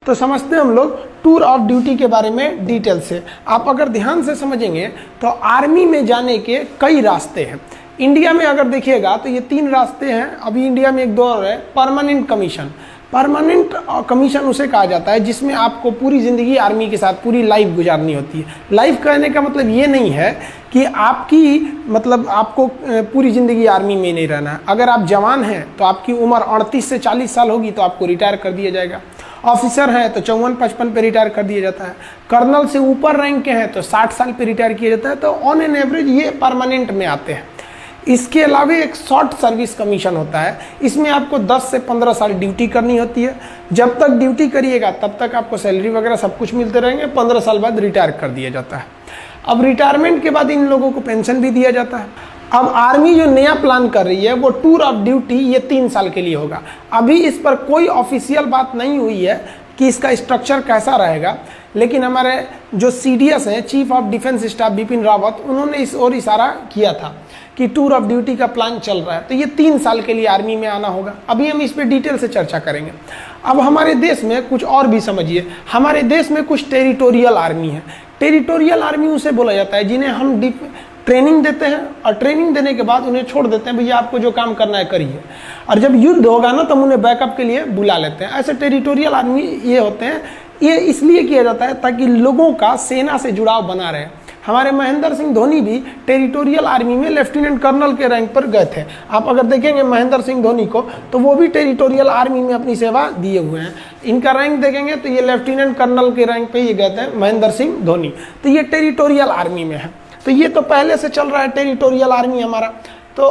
तो समझते हैं हम लोग टूर ऑफ ड्यूटी के बारे में डिटेल से। आप अगर ध्यान से समझेंगे तो आर्मी में जाने के कई रास्ते हैं। इंडिया में अगर देखिएगा तो ये 3 रास्ते हैं। अभी इंडिया में एक दौर है परमानेंट कमीशन। परमानेंट कमीशन उसे कहा जाता है जिसमें आपको पूरी ज़िंदगी आर्मी के साथ पूरी लाइफ गुजारनी होती है। लाइफ कहने का मतलब ये नहीं है कि आपको पूरी ज़िंदगी आर्मी में नहीं रहना है। अगर आप जवान हैं तो आपकी उम्र 38 से 40 साल होगी तो आपको रिटायर कर दिया जाएगा। ऑफिसर हैं तो 54-55 पे रिटायर कर दिया जाता है। कर्नल से ऊपर रैंक के हैं तो 60 साल पे रिटायर किया जाता है। तो ऑन एन एवरेज ये परमानेंट में आते हैं। इसके अलावा एक शॉर्ट सर्विस कमीशन होता है। इसमें आपको 10 से 15 साल ड्यूटी करनी होती है। जब तक ड्यूटी करिएगा तब तक आपको सैलरी वगैरह सब कुछ मिलते रहेंगे। 15 साल बाद रिटायर कर दिया जाता है। अब रिटायरमेंट के बाद इन लोगों को पेंशन भी दिया जाता है। अब आर्मी जो नया प्लान कर रही है वो टूर ऑफ ड्यूटी ये 3 साल के लिए होगा। अभी इस पर कोई ऑफिशियल बात नहीं हुई है कि इसका स्ट्रक्चर कैसा रहेगा, लेकिन हमारे जो CDS हैं, chief of defence staff Bipin Rawat, उन्होंने इस ओर इशारा किया था कि टूर ऑफ ड्यूटी का प्लान चल रहा है। तो ये 3 साल के लिए आर्मी में आना होगा। अभी हम इस पर डिटेल से चर्चा करेंगे। अब हमारे देश में कुछ और भी समझिए। हमारे देश में कुछ टेरिटोरियल आर्मी है। टेरिटोरियल आर्मी उसे बोला जाता है जिन्हें हम ट्रेनिंग देते हैं और ट्रेनिंग देने के बाद उन्हें छोड़ देते हैं, भैया आपको जो काम करना है करिए। और जब युद्ध होगा ना तो हम उन्हें बैकअप के लिए बुला लेते हैं। ऐसे टेरिटोरियल आर्मी ये होते हैं। ये इसलिए किया जाता है ताकि लोगों का सेना से जुड़ाव बना रहे। हमारे महेंद्र सिंह धोनी भी टेरिटोरियल आर्मी में लेफ्टिनेंट कर्नल के रैंक पर गए थे। आप अगर देखेंगे महेंद्र सिंह धोनी को तो वो भी टेरिटोरियल आर्मी में अपनी सेवा दिए हुए हैं। इनका रैंक देखेंगे तो ये लेफ्टिनेंट कर्नल के रैंक पे ये गए थे महेंद्र सिंह धोनी। तो ये टेरिटोरियल आर्मी में है। तो ये तो पहले से चल रहा है टेरिटोरियल आर्मी हमारा। तो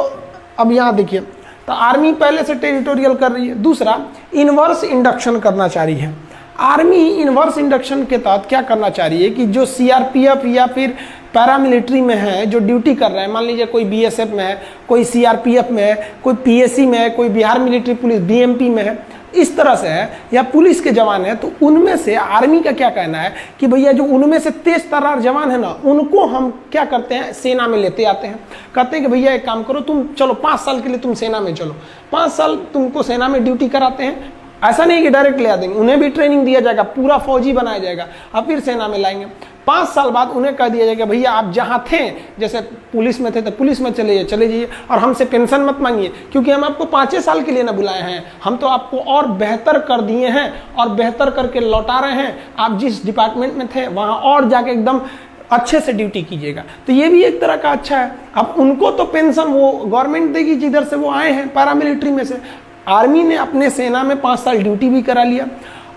अब यहाँ देखिए, तो आर्मी पहले से टेरिटोरियल कर रही है। दूसरा, इनवर्स इंडक्शन करना चाह रही है। आर्मी इनवर्स इंडक्शन के तहत क्या करना चाह रही है कि जो CRPF या फिर पैरामिलिट्री में है, जो ड्यूटी कर रहे हैं, मान लीजिए कोई BSF में है, कोई CRPF में है, कोई PSC में है, कोई बिहार मिलिट्री पुलिस BMP में है, इस तरह से है, या पुलिस के जवान है, तो उनमें से आर्मी का क्या कहना है कि भैया जो उनमें से तेज तर्रार जवान है ना, उनको हम क्या करते हैं, सेना में लेते आते हैं। कहते हैं कि भैया एक काम करो, तुम चलो 5 साल के लिए तुम सेना में चलो। 5 साल तुमको सेना में ड्यूटी कराते हैं। ऐसा नहीं कि डायरेक्ट ले आ देंगे, उन्हें भी ट्रेनिंग दिया जाएगा, पूरा फौजी बनाया जाएगा, अब फिर सेना में लाएंगे। 5 साल बाद उन्हें कह दिया जाएगा भैया आप जहाँ थे, जैसे पुलिस में थे तो पुलिस में चले जाइए और हमसे पेंशन मत मांगिए, क्योंकि हम आपको 5 साल के लिए ना बुलाए हैं, हम तो आपको और बेहतर कर दिए हैं और बेहतर करके लौटा रहे हैं। आप जिस डिपार्टमेंट में थे वहाँ और जाके एकदम अच्छे से ड्यूटी कीजिएगा। तो ये भी एक तरह का अच्छा है। अब उनको तो पेंशन वो गवर्नमेंट देगी जिधर से वो आए हैं, पैरामिलिट्री में से। आर्मी ने अपने सेना में 5 साल ड्यूटी भी करा लिया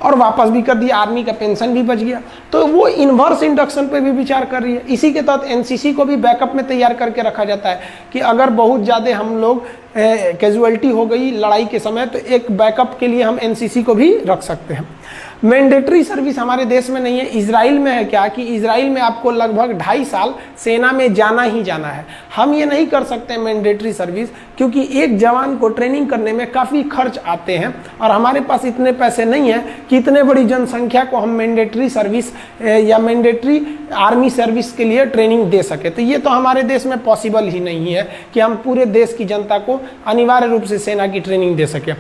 और वापस भी कर दिया, आर्मी का पेंशन भी बच गया। तो वो इन्वर्स इंडक्शन पे भी विचार कर रही है। इसी के तहत NCC को भी बैकअप में तैयार करके रखा जाता है कि अगर बहुत ज़्यादा हम लोग कैजुअलिटी हो गई लड़ाई के समय, तो एक बैकअप के लिए हम NCC को भी रख सकते हैं। मैंडेटरी सर्विस हमारे देश में नहीं है। इजराइल में है क्या कि इजराइल में आपको लगभग 2.5 साल सेना में जाना ही जाना है। हम ये नहीं कर सकते मैंडेटरी सर्विस, क्योंकि एक जवान को ट्रेनिंग करने में काफ़ी खर्च आते हैं और हमारे पास इतने पैसे नहीं है कि इतने बड़ी जनसंख्या को हम मैंडेटरी सर्विस या मैंडेटरी आर्मी सर्विस के लिए ट्रेनिंग दे सके। तो ये तो हमारे देश में पॉसिबल ही नहीं है कि हम पूरे देश की जनता को अनिवार्य रूप से सेना की ट्रेनिंग दे सके।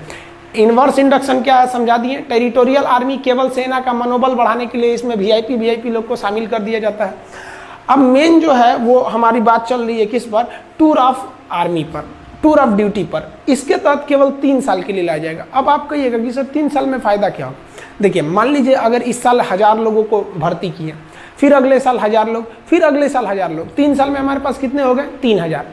इनवर्स इंडक्शन क्या है समझा दिए। टेरिटोरियल आर्मी केवल सेना का मनोबल बढ़ाने के लिए इसमें VIP लोग को शामिल कर दिया जाता है। अब मेन जो है वो हमारी बात चल रही है किस पर, टूर ऑफ आर्मी पर, टूर ऑफ ड्यूटी पर। इसके तहत केवल 3 साल के लिए लाया जाएगा। अब आप कहिएगा कि सर 3 साल में फ़ायदा क्या हो। देखिए, मान लीजिए अगर इस साल 1000 लोगों को भर्ती किए, फिर अगले साल 1000 लोग, फिर अगले साल 1000 लोग, 3 साल में हमारे पास कितने हो गए, 3000।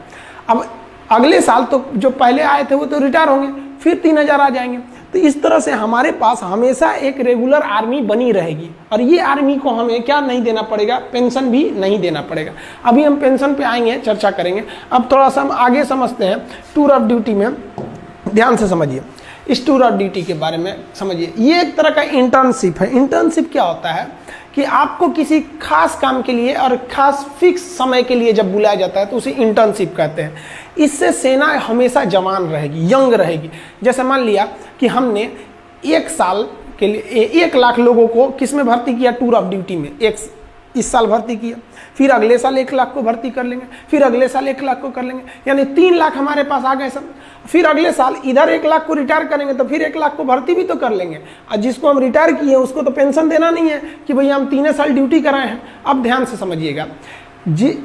अब अगले साल तो जो पहले आए थे वो तो रिटायर होंगे, फिर 3000 आ जाएंगे। तो इस तरह से हमारे पास हमेशा एक रेगुलर आर्मी बनी रहेगी और ये आर्मी को हमें क्या नहीं देना पड़ेगा, पेंशन भी नहीं देना पड़ेगा। अभी हम पेंशन पे आएंगे, चर्चा करेंगे। अब थोड़ा सा हम आगे समझते हैं टूर ऑफ ड्यूटी में। ध्यान से समझिए, इस टूर ऑफ ड्यूटी के बारे में समझिए। ये एक तरह का इंटर्नशिप है। इंटर्नशिप क्या होता है कि आपको किसी खास काम के लिए और खास फिक्स समय के लिए जब बुलाया जाता है तो उसे इंटर्नशिप कहते हैं। इससे सेना हमेशा जवान रहेगी, यंग रहेगी। जैसे मान लिया कि हमने 1 साल के लिए 1 लाख लोगों को किस में भर्ती किया, टूर ऑफ ड्यूटी में। इस साल भर्ती किया, फिर अगले साल 1 लाख को भर्ती कर लेंगे, फिर अगले साल 1 लाख को कर लेंगे, यानी 3 लाख हमारे पास आ गए सब। फिर अगले साल इधर 1 लाख को रिटायर करेंगे तो फिर 1 लाख को भर्ती भी तो कर लेंगे, और जिसको हम रिटायर किए उसको तो पेंशन देना नहीं है कि भैया हम 3 साल ड्यूटी कराए हैं। अब ध्यान से समझिएगा जी,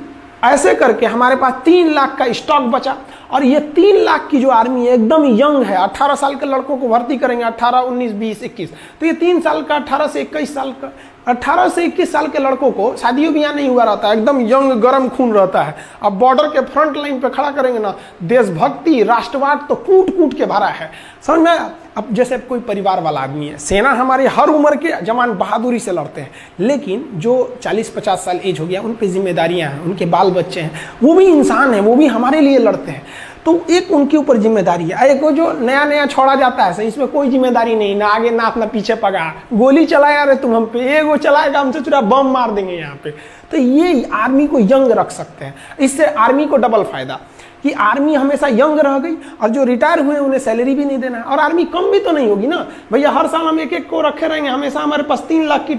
ऐसे करके हमारे पास 3 लाख का स्टॉक बचा, और ये 3 लाख की जो आर्मी है एकदम यंग है, 18 साल के लड़कों को भर्ती करेंगे, 18, 19, 20, 21, तो ये 3 साल का 18 से 21 साल का 18 से 21 साल के लड़कों को शादियों भी यहाँ नहीं हुआ रहता है, एकदम यंग गर्म खून रहता है। अब बॉर्डर के फ्रंट लाइन पे खड़ा करेंगे ना, देशभक्ति राष्ट्रवाद तो कूट कूट के भरा है, समझ में। अब जैसे कोई परिवार वाला आदमी है, सेना हमारे हर उम्र के जवान बहादुरी से लड़ते हैं, लेकिन जो 40-50 साल एज हो गया उन पे जिम्मेदारियां हैं, उनके बाल बच्चे हैं, वो भी इंसान हैं, वो भी हमारे लिए लड़ते हैं, तो एक उनके ऊपर जिम्मेदारी है। एक वो जो नया नया छोड़ा जाता है, इसमें कोई जिम्मेदारी नहीं, ना आगे ना अपना पीछे पगा, गोली चलाया रे तुम हम पे, ये वो चलाएगा हमसे चुरा बम मार देंगे यहाँ पे। तो ये आर्मी को यंग रख सकते हैं, इससे आर्मी को डबल फायदा कि आर्मी हमेशा यंग रह गई, और जो रिटायर हुए उन्हें सैलरी भी नहीं देना है, और आर्मी कम भी तो नहीं होगी ना भैया, हर साल हम एक एक को रखे रहेंगे, हमेशा हमारे पास 3 लाख की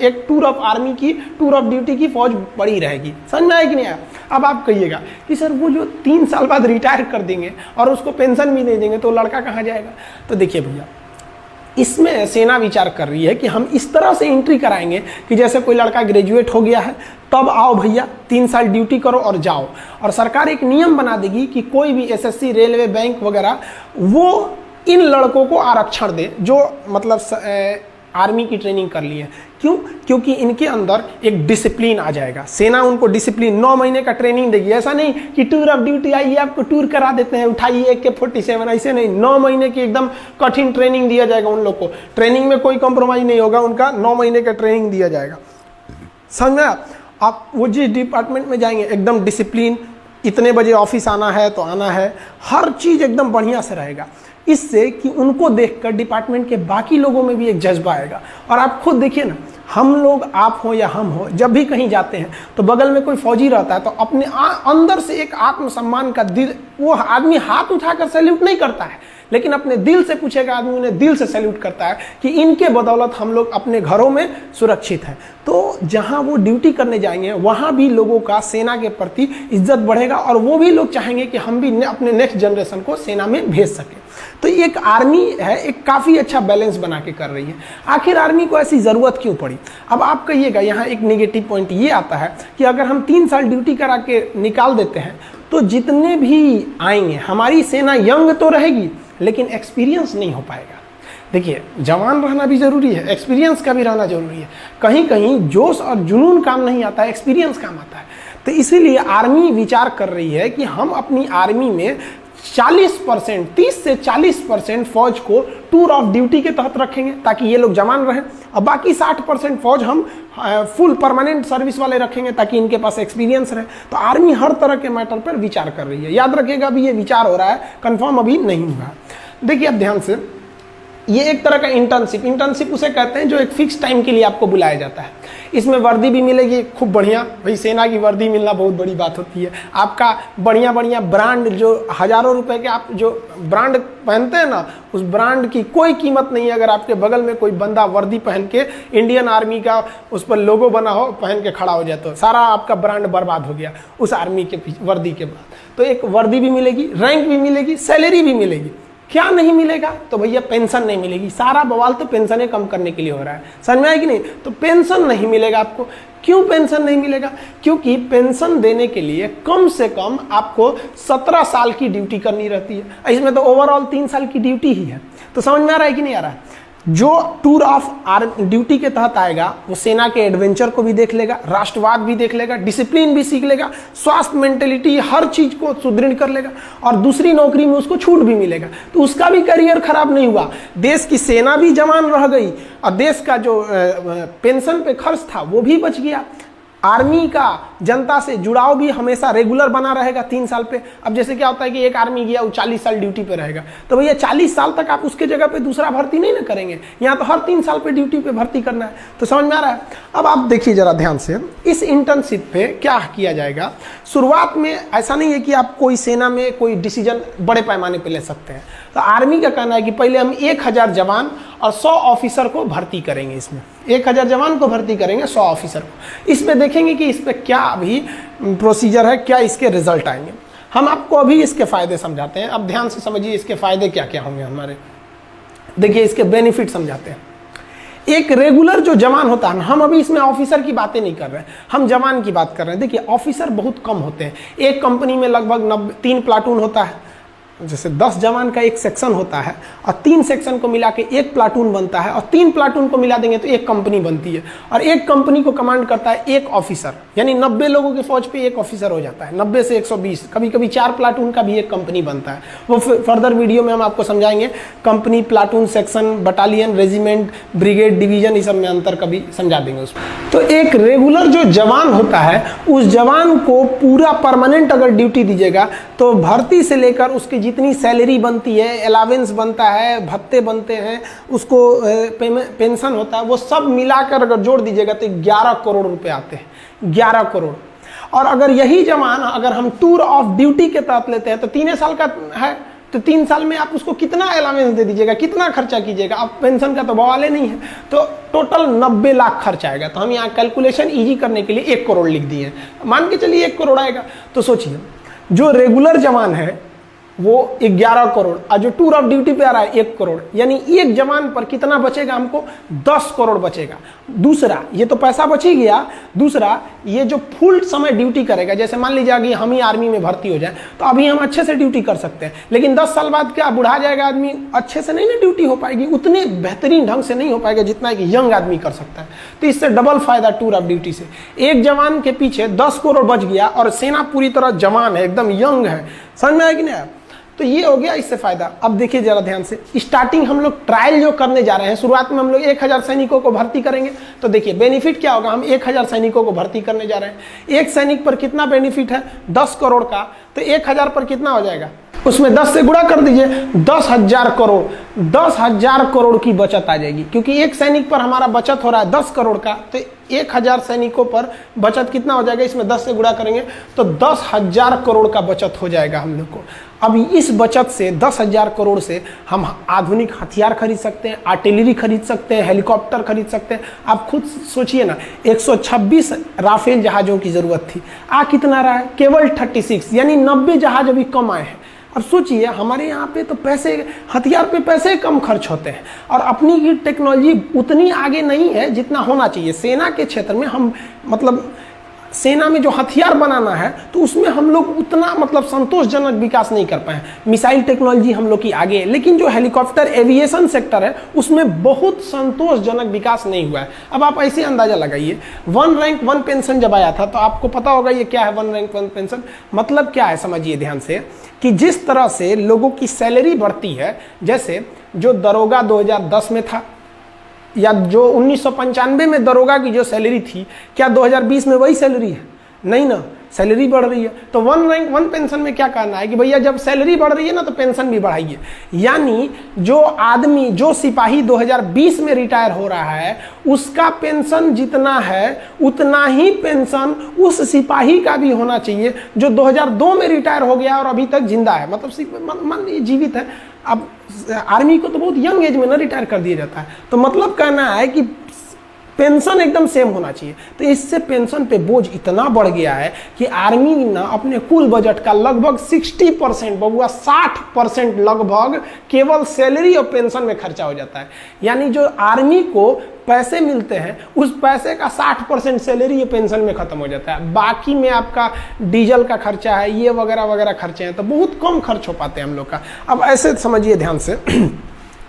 एक टूर ऑफ आर्मी की, टूर ऑफ ड्यूटी की फौज पड़ी रहेगी। समझ में आया कि नहीं आया? अब आप कहिएगा कि सर वो जो 3 साल बाद रिटायर कर देंगे और उसको पेंशन भी नहीं देंगे तो लड़का कहाँ जाएगा? तो देखिए भैया, इसमें सेना विचार कर रही है कि हम इस तरह से एंट्री कराएंगे कि जैसे कोई लड़का ग्रेजुएट हो गया है, तब आओ भैया 3 साल ड्यूटी करो और जाओ, और सरकार एक नियम बना देगी कि कोई भी एसएससी, रेलवे, बैंक वगैरह वो इन लड़कों को आरक्षण दे जो मतलब आर्मी की ट्रेनिंग कर लिए। क्यों? क्योंकि इनके अंदर एक डिसिप्लिन आ जाएगा, सेना उनको डिसिप्लिन 9 महीने का ट्रेनिंग देगी। ऐसा नहीं कि टूर ऑफ ड्यूटी आइए आपको टूर करा देते हैं, उठाइए AK-47, ऐसे नहीं, 9 महीने की एकदम कठिन ट्रेनिंग दिया जाएगा उन लोग को, ट्रेनिंग में कोई कॉम्प्रोमाइज नहीं होगा, उनका 9 महीने का ट्रेनिंग दिया जाएगा। समझ में? आप वो जिस डिपार्टमेंट में जाएंगे एकदम डिसिप्लिन, इतने बजे ऑफिस आना है तो आना है, हर चीज़ एकदम बढ़िया से रहेगा, इससे कि उनको देखकर डिपार्टमेंट के बाकी लोगों में भी एक जज्बा आएगा। और आप खुद देखिए ना, हम लोग, आप हो या हम हो, जब भी कहीं जाते हैं तो बगल में कोई फौजी रहता है तो अपने अंदर से एक आत्मसम्मान का दिल, वो आदमी हाथ उठाकर सैल्यूट नहीं करता है, लेकिन अपने दिल से पूछेगा आदमी, उन्हें दिल से सैल्यूट करता है कि इनके बदौलत हम लोग अपने घरों में सुरक्षित हैं। तो जहां वो ड्यूटी करने जाएंगे वहां भी लोगों का सेना के प्रति इज्जत बढ़ेगा, और वो भी लोग चाहेंगे कि हम भी अपने नेक्स्ट जनरेशन को सेना में भेज सकें। तो एक आर्मी है, एक काफ़ी अच्छा बैलेंस बना के कर रही है। आखिर आर्मी को ऐसी ज़रूरत क्यों पड़ी? अब आप कहिएगा, यहाँ एक नेगेटिव पॉइंट ये आता है कि अगर हम 3 साल ड्यूटी करा के निकाल देते हैं तो जितने भी आएंगे, हमारी सेना यंग तो रहेगी लेकिन एक्सपीरियंस नहीं हो पाएगा। देखिए, जवान रहना भी ज़रूरी है, एक्सपीरियंस का भी रहना ज़रूरी है। कहीं कहीं जोश और जुनून काम नहीं आता है, एक्सपीरियंस काम आता है। तो इसीलिए आर्मी विचार कर रही है कि हम अपनी आर्मी में 40%, 30 से 40% फौज को टूर ऑफ ड्यूटी के तहत रखेंगे ताकि ये लोग जवान रहें, और बाकी 60% फौज हम फुल परमानेंट सर्विस वाले रखेंगे ताकि इनके पास एक्सपीरियंस रहे। तो आर्मी हर तरह के मैटर पर विचार कर रही है। याद रखिएगा, अभी ये विचार हो रहा है, कंफर्म अभी नहीं हुआ। देखिए अब ध्यान से, ये एक तरह का इंटर्नशिप उसे कहते हैं जो एक फिक्स टाइम के लिए आपको बुलाया जाता है। इसमें वर्दी भी मिलेगी खूब बढ़िया, भाई सेना की वर्दी मिलना बहुत बड़ी बात होती है। आपका बढ़िया बढ़िया ब्रांड, जो हज़ारों रुपए के आप जो ब्रांड पहनते हैं ना, उस ब्रांड की कोई कीमत नहीं है अगर आपके बगल में कोई बंदा वर्दी पहन के इंडियन आर्मी का उस पर लोगो बना हो, पहन के खड़ा हो जाए तो सारा आपका ब्रांड बर्बाद हो गया उस आर्मी के वर्दी के बाद। तो एक वर्दी भी मिलेगी, रैंक भी मिलेगी, सैलरी भी मिलेगी। क्या नहीं मिलेगा? तो भैया पेंशन नहीं मिलेगी। सारा बवाल तो पेंशनें कम करने के लिए हो रहा है, समझ में आया कि नहीं? तो पेंशन नहीं मिलेगा आपको। क्यों पेंशन नहीं मिलेगा? क्योंकि पेंशन देने के लिए कम से कम आपको 17 साल की ड्यूटी करनी रहती है। इसमें तो ओवरऑल 3 साल की ड्यूटी ही है। तो समझ में आ रहा है कि नहीं आ रहा है? जो टूर ऑफ ड्यूटी के तहत आएगा वो सेना के एडवेंचर को भी देख लेगा, राष्ट्रवाद भी देख लेगा, डिसिप्लिन भी सीख लेगा, स्वास्थ्य, मेंटेलिटी, हर चीज को सुदृढ़ कर लेगा, और दूसरी नौकरी में उसको छूट भी मिलेगा। तो उसका भी करियर खराब नहीं हुआ, देश की सेना भी जवान रह गई, और देश का जो पेंशन पे खर्च था वो भी बच गया। आर्मी का जनता से जुड़ाव भी हमेशा रेगुलर बना रहेगा 3 साल पे। अब जैसे क्या होता है कि एक आर्मी गया, वो 40 साल ड्यूटी पे रहेगा, तो भैया 40 साल तक आप उसके जगह पे दूसरा भर्ती नहीं ना करेंगे। यहाँ तो हर 3 साल पे ड्यूटी पे भर्ती करना है। तो समझ में आ रहा है? अब आप देखिए जरा ध्यान से, इस इंटर्नशिप पे क्या किया जाएगा। शुरुआत में ऐसा नहीं है कि आप कोई सेना में कोई डिसीजन बड़े पैमाने पर ले सकते हैं। तो आर्मी का कहना है कि पहले हम 1000 जवान और 100 ऑफिसर को भर्ती करेंगे। इसमें 1000 जवान को भर्ती करेंगे, 100 ऑफिसर को। इसमें देखेंगे कि इस पर क्या अभी प्रोसीजर है, क्या इसके रिजल्ट आएंगे। हम आपको अभी इसके फायदे समझाते हैं। अब ध्यान से समझिए इसके फायदे क्या क्या होंगे हमारे। देखिए इसके बेनिफिट समझाते हैं। एक रेगुलर जो जवान होता है, हम अभी इसमें ऑफिसर की बातें नहीं कर रहे हैं, हम जवान की बात कर रहे हैं। देखिए ऑफिसर बहुत कम होते हैं, एक कंपनी में लगभग 3 प्लाटून होता है। जैसे 10 जवान का एक सेक्शन होता है और 3 सेक्शन को मिला के एक प्लाटून बनता है, और 3 प्लाटून को मिला देंगे तो एक कंपनी बनती है। और एक कंपनी को कमांड करता है एक ऑफिसर, यानी 90 लोगों की फौज पे एक ऑफिसर हो जाता है। 90 से 120, कभी कभी 4 प्लाटून का भी एक कंपनी बनता है। वो फर्दर वीडियो में हम आपको समझाएंगे। Company, platoon, section, battalion, regiment, brigade, division, इस सब में अंतर कभी समझा देंगे उसमें। तो एक रेगुलर जो जवान होता है, उस जवान को पूरा परमानेंट अगर ड्यूटी दीजिएगा तो भर्ती से लेकर उसकी जितनी सैलरी बनती है, अलावेंस बनता है, भत्ते बनते हैं, उसको पेंशन होता है, वो सब मिलाकर अगर जोड़ दीजिएगा तो 11 करोड़ रुपए आते हैं। 11 करोड़। और अगर यही जवान अगर हम टूर ऑफ ड्यूटी के तहत लेते हैं तो 3 साल का है, तो 3 साल में आप उसको कितना अलावेंस दे दीजिएगा, कितना खर्चा कीजिएगा। अब पेंशन का तो बवाले नहीं है, तो टोटल 90 लाख खर्च आएगा। तो हम यहाँ कैलकुलेशन इजी करने के लिए 1 करोड़ लिख दिए हैं। मान के चलिए 1 करोड़ आएगा। तो सोचिए जो रेगुलर जवान है वो 11 करोड़, और जो टूर ऑफ ड्यूटी पे आ रहा है 1 करोड़, यानी एक जवान पर कितना बचेगा हमको? 10 करोड़ बचेगा। दूसरा, ये तो पैसा बच ही गया। दूसरा, ये जो फुल समय ड्यूटी करेगा, जैसे मान लीजिए कि हम ही आर्मी में भर्ती हो जाए तो अभी हम अच्छे से ड्यूटी कर सकते हैं, लेकिन 10 साल बाद क्या बुढ़ा जाएगा आदमी, अच्छे से नहीं ना ड्यूटी हो पाएगी, उतने बेहतरीन ढंग से नहीं हो पाएगा जितना एक यंग आदमी कर सकता है। तो इससे डबल फायदा टूर ऑफ ड्यूटी से। एक जवान के पीछे 10 करोड़ बच गया और सेना पूरी तरह जवान है, एकदम यंग है। समझ में आया कि नहीं? तो ये हो गया इससे फायदा। अब देखिए जरा ध्यान से, स्टार्टिंग हम लोग ट्रायल जो करने जा रहे हैं, शुरुआत में हम लोग 1000 सैनिकों को भर्ती करेंगे। तो देखिए बेनिफिट क्या होगा, हम 1000 सैनिकों को भर्ती करने जा रहे हैं। एक सैनिक पर कितना बेनिफिट है? 10 करोड़ का। तो 1000 पर कितना हो जाएगा? उसमें 10 से गुणा कर दीजिए, 10,000 करोड़। 10,000 करोड़ की बचत आ जाएगी, क्योंकि एक सैनिक पर हमारा बचत हो रहा है 10 करोड़ का। तो 1000 सैनिकों पर बचत कितना हो जाएगा? इसमें 10 से गुणा करेंगे तो 10,000 करोड़ का बचत हो जाएगा हम लोग को। अब इस बचत से 10,000 करोड़ से हम आधुनिक हथियार खरीद सकते हैं, आर्टिलरी खरीद सकते हैं, हेलीकॉप्टर खरीद सकते हैं। आप खुद सोचिए ना, 126 राफेल जहाजों की जरूरत थी, आ कितना रहा है? केवल 36, यानी 90 जहाज अभी कम आए हैं। अब सोचिए हमारे यहाँ पे तो पैसे, हथियार पे पैसे कम खर्च होते हैं, और अपनी की टेक्नोलॉजी उतनी आगे नहीं है जितना होना चाहिए। सेना के क्षेत्र में हम मतलब सेना में जो हथियार बनाना है तो उसमें हम लोग उतना मतलब संतोषजनक विकास नहीं कर पाए। मिसाइल टेक्नोलॉजी हम लोग की आगे है, लेकिन जो हेलीकॉप्टर एविएशन सेक्टर है उसमें बहुत संतोषजनक विकास नहीं हुआ है। अब आप ऐसे अंदाजा लगाइए, 1 रैंक 1 पेंशन जब आया था तो आपको पता होगा ये क्या है 1 रैंक 1 पेंशन। मतलब क्या है समझिए ध्यान से, कि जिस तरह से लोगों की सैलरी बढ़ती है, जैसे जो दरोगा 2010 में था, या जो 1995 में दरोगा की जो सैलरी थी, क्या 2020 में वही सैलरी है? नहीं ना, सैलरी बढ़ रही है। तो 1 रैंक 1 पेंशन में क्या करना है कि भैया जब सैलरी बढ़ रही है ना तो पेंशन भी बढ़ाइए। यानी जो आदमी, जो सिपाही 2020 में रिटायर हो रहा है, उसका पेंशन जितना है उतना ही पेंशन उस सिपाही का भी होना चाहिए जो 2002 में रिटायर हो गया और अभी तक जिंदा है, मतलब मान लीजिए जीवित है। अब आर्मी को तो बहुत यंग एज में ना रिटायर कर दिया जाता है। तो मतलब कहना है कि पेंशन एकदम सेम होना चाहिए। तो इससे पेंशन पे बोझ इतना बढ़ गया है कि आर्मी ना अपने कुल बजट का लगभग 60%, बबुआ 60% लगभग केवल सैलरी और पेंशन में खर्चा हो जाता है। यानी जो आर्मी को पैसे मिलते हैं उस पैसे का 60% सैलरी या पेंशन में खत्म हो जाता है। बाकी में आपका डीजल का खर्चा है, ये वगैरह वगैरह खर्चे हैं, तो बहुत कम खर्च हो पाते हैं हम लोग का। अब ऐसे समझिए ध्यान से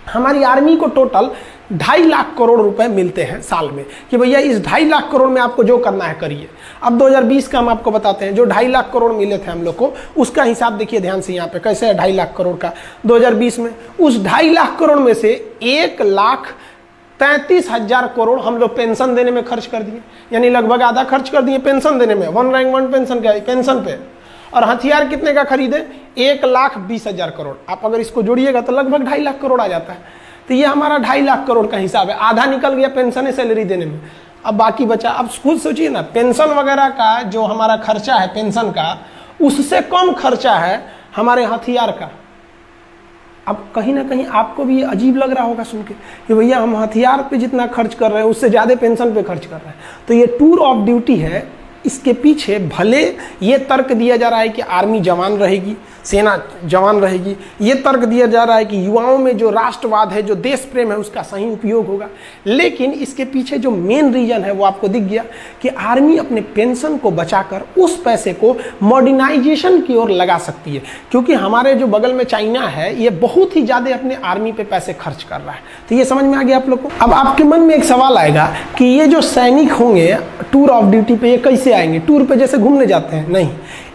हमारी आर्मी को टोटल 2.5 लाख करोड़ रुपए मिलते हैं साल में, कि भैया इस 2.5 लाख करोड़ में आपको जो करना है करिए। अब 2020 का हम आपको बताते हैं, जो 2.5 लाख करोड़ मिले थे हम लोग को, उसका हिसाब देखिए ध्यान से यहाँ पे कैसे है 2.5 लाख करोड़ का 2020 में। उस 2.5 लाख करोड़ में से 1,33,000 करोड़ हम लोग पेंशन देने में खर्च कर दिए, यानी लगभग आधा खर्च कर दिए पेंशन देने में, 1 रैंक 1 पेंशन का पेंशन पे। और हथियार कितने का खरीदे? 1,20,000 करोड़। आप अगर इसको जोड़िएगा तो लगभग 2.5 लाख करोड़ आ जाता है। तो ये हमारा 2.5 लाख करोड़ का हिसाब है। आधा निकल गया पेंशन सैलरी देने में, अब बाकी बचा। अब खुद सोचिए ना, पेंशन वगैरह का जो हमारा खर्चा है पेंशन का, उससे कम खर्चा है हमारे हथियार का। अब कहीं ना कहीं आपको भी अजीब लग रहा होगा सुन के कि भैया हम हथियार पे जितना खर्च कर रहे हैं उससे ज़्यादा पेंशन पे खर्च कर रहे हैं। तो ये टूर ऑफ ड्यूटी है, इसके पीछे भले ये तर्क दिया जा रहा है कि आर्मी जवान रहेगी, सेना जवान रहेगी, ये तर्क दिया जा रहा है कि युवाओं में जो राष्ट्रवाद है, जो देश प्रेम है, उसका सही उपयोग होगा, लेकिन इसके पीछे जो मेन रीजन है वो आपको दिख गया कि आर्मी अपने पेंशन को बचाकर उस पैसे को मॉडर्नाइजेशन की ओर लगा सकती है। क्योंकि हमारे जो बगल में चाइना है, ये बहुत ही ज़्यादा अपने आर्मी पे पैसे खर्च कर रहा है। तो ये समझ में आ गया आप लोग को। अब आपके मन में एक सवाल आएगा कि ये जो सैनिक होंगे टूर ऑफ ड्यूटी पे, ये कैसे आएंगे? टूर पे जैसे घूमने जाते हैं? नहीं,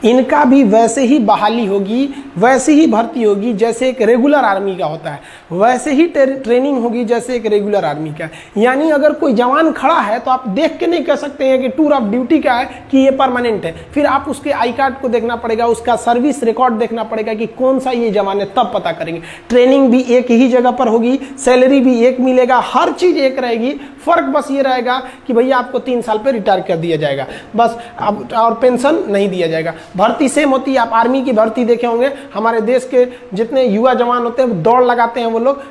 इनका भी वैसे ही बहाली होगी, वैसे ही भर्ती होगी जैसे एक रेगुलर आर्मी का होता है, वैसे ही ट्रेनिंग होगी जैसे एक रेगुलर आर्मी का। यानी अगर कोई जवान खड़ा है तो आप देख के नहीं कह सकते हैं कि टूर ऑफ ड्यूटी का है कि ये परमानेंट है। फिर आप उसके आई कार्ड को देखना पड़ेगा, उसका सर्विस रिकॉर्ड देखना पड़ेगा कि कौन सा ये जवान है, तब पता करेंगे। ट्रेनिंग भी एक ही जगह पर होगी, सैलरी भी एक मिलेगा, हर चीज़ एक रहेगी। फर्क बस ये रहेगा कि भैया आपको 3 साल पर रिटायर कर दिया जाएगा बस, अब और पेंशन नहीं दिया जाएगा। भर्ती सेम होती है। आप आर्मी की भर्ती देखे होंगे, हमारे देश के जितने युवा जवान होते हैं दौड़ लगाते हैं, वो लोग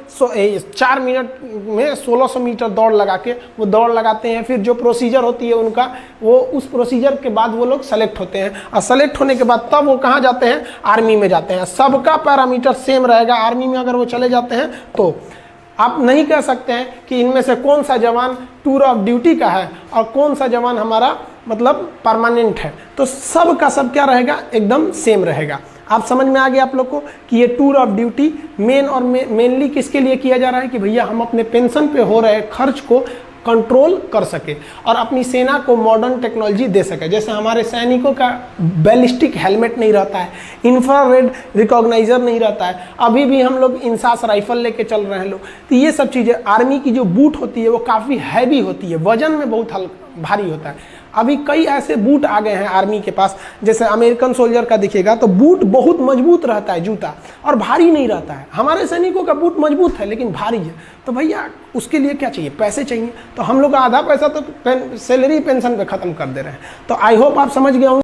4 मिनट में 1600 मीटर दौड़ लगा के वो दौड़ लगाते हैं। फिर जो प्रोसीजर होती है उनका, वो उस प्रोसीजर के बाद वो लोग सेलेक्ट होते हैं, और सेलेक्ट होने के बाद तब वो कहाँ जाते हैं? आर्मी में जाते हैं। सबका पैरामीटर सेम रहेगा। आर्मी में अगर वो चले जाते हैं तो आप नहीं कह सकते हैं कि इनमें से कौन सा जवान टूर ऑफ ड्यूटी का है और कौन सा जवान हमारा मतलब परमानेंट है। तो सब का सब क्या रहेगा? एकदम सेम रहेगा। आप समझ में आ गया आप लोग को कि ये टूर ऑफ ड्यूटी मेनली किसके लिए किया जा रहा है कि भैया हम अपने पेंशन पे हो रहे खर्च को कंट्रोल कर सके और अपनी सेना को मॉडर्न टेक्नोलॉजी दे सके। जैसे हमारे सैनिकों का बैलिस्टिक हेलमेट नहीं रहता है, इंफ्रारेड रिकॉग्नाइजर नहीं रहता है, अभी भी हम लोग इंसास राइफल लेके चल रहे हैं लोग। तो ये सब चीज़ें, आर्मी की जो बूट होती है वो काफ़ी हैवी होती है, वजन में बहुत भारी होता है। अभी कई ऐसे बूट आ गए हैं आर्मी के पास, जैसे अमेरिकन सोल्जर का दिखेगा तो बूट बहुत मजबूत रहता है, जूता, और भारी नहीं रहता है। हमारे सैनिकों का बूट मजबूत है लेकिन भारी है। तो भैया उसके लिए क्या चाहिए? पैसे चाहिए। तो हम लोग का आधा पैसा तो सैलरी पेंशन पे खत्म कर दे रहे हैं। तो आई होप आप समझ गए होंगे।